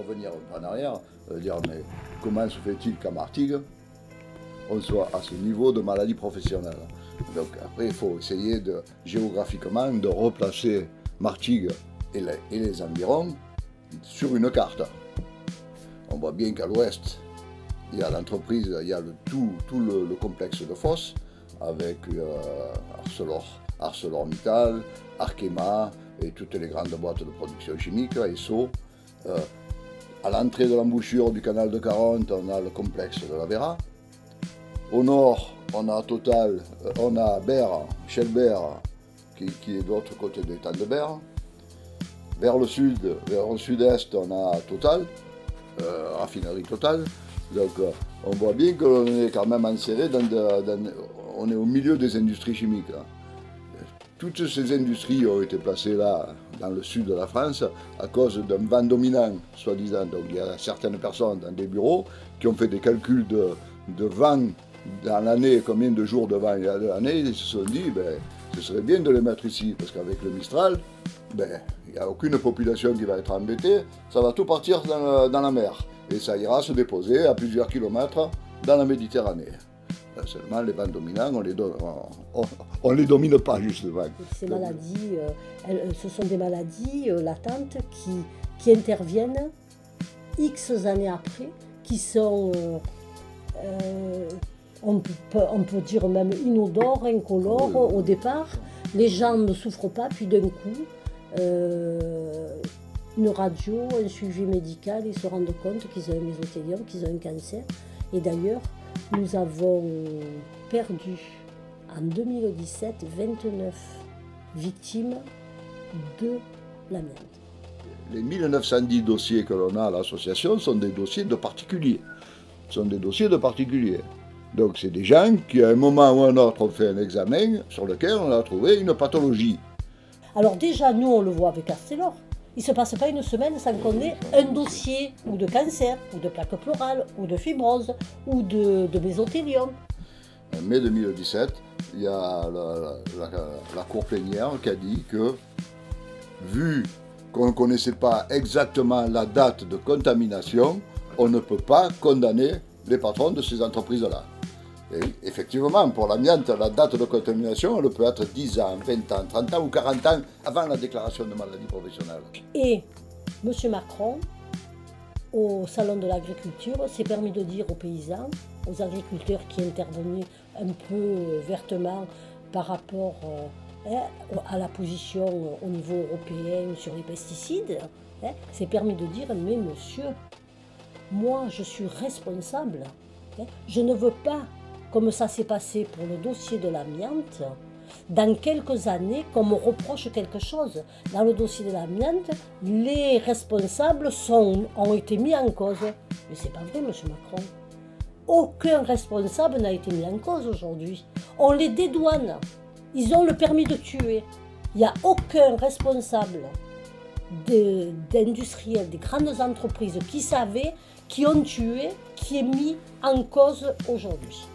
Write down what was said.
revenir un peu en arrière, dire mais comment se fait-il qu'à Martigues, on soit à ce niveau de maladie professionnelle? Donc après, il faut essayer géographiquement de replacer Martigues et les environs sur une carte. On voit bien qu'à l'ouest, il y a l'entreprise, il y a tout le complexe de Fos, avec ArcelorMittal, Arkema et toutes les grandes boîtes de production chimique, Esso. À l'entrée de l'embouchure du canal de Caronte, on a le complexe de la Vera. Au nord, on a Total, on a Berre, Shell Berre, qui est de l'autre côté de l'étang de Berre. Vers le sud-est, on a Total, raffinerie Total. Donc on voit bien qu'on est quand même inséré on est au milieu des industries chimiques. Hein. Toutes ces industries ont été placées là, dans le sud de la France, à cause d'un vent dominant, soi-disant. Donc il y a certaines personnes dans des bureaux qui ont fait des calculs de vent dans l'année, combien de jours de vent il y a dans l'année, ils se sont dit, ben, ce serait bien de les mettre ici, parce qu'avec le Mistral, ben, il n'y a aucune population qui va être embêtée, ça va tout partir dans la mer. Et ça ira se déposer à plusieurs kilomètres dans la Méditerranée. Seulement, les vents dominants, on les domine pas, justement. Ces maladies, ce sont des maladies latentes qui interviennent X années après, qui sont, on peut dire même inodores, incolores au départ. Les gens ne souffrent pas, puis d'un coup, une radio, un suivi médical, ils se rendent compte qu'ils ont un mésothéliome, qu'ils ont un cancer. Et d'ailleurs, nous avons perdu en 2017 29 victimes de l'amiante. Les 1910 dossiers que l'on a à l'association sont des dossiers de particuliers. Donc c'est des gens qui, à un moment ou à un autre, ont fait un examen sur lequel on a trouvé une pathologie. Alors déjà, nous, on le voit avec Arcelor. Il ne se passe pas une semaine sans qu'on ait un dossier ou de cancer, ou de plaque pleurale, ou de fibrose, ou de mésothéliome. En mai 2017, il y a la cour plénière qui a dit que, vu qu'on ne connaissait pas exactement la date de contamination, on ne peut pas condamner les patrons de ces entreprises-là. Et effectivement, pour l'amiante, la date de contamination, elle peut être 10 ans, 20 ans, 30 ans ou 40 ans avant la déclaration de maladie professionnelle. Et M. Macron, au Salon de l'Agriculture, s'est permis de dire aux paysans, aux agriculteurs qui intervenaient un peu vertement par rapport à la position au niveau européen sur les pesticides, s'est permis de dire, mais monsieur, moi je suis responsable, je ne veux pas, comme ça s'est passé pour le dossier de l'amiante, dans quelques années qu'on me reproche quelque chose. Dans le dossier de l'amiante, les responsables ont été mis en cause. Mais c'est pas vrai, M. Macron. Aucun responsable n'a été mis en cause aujourd'hui. On les dédouane. Ils ont le permis de tuer. Il n'y a aucun responsable d'industriels, des grandes entreprises qui savaient, qui ont tué, qui est mis en cause aujourd'hui.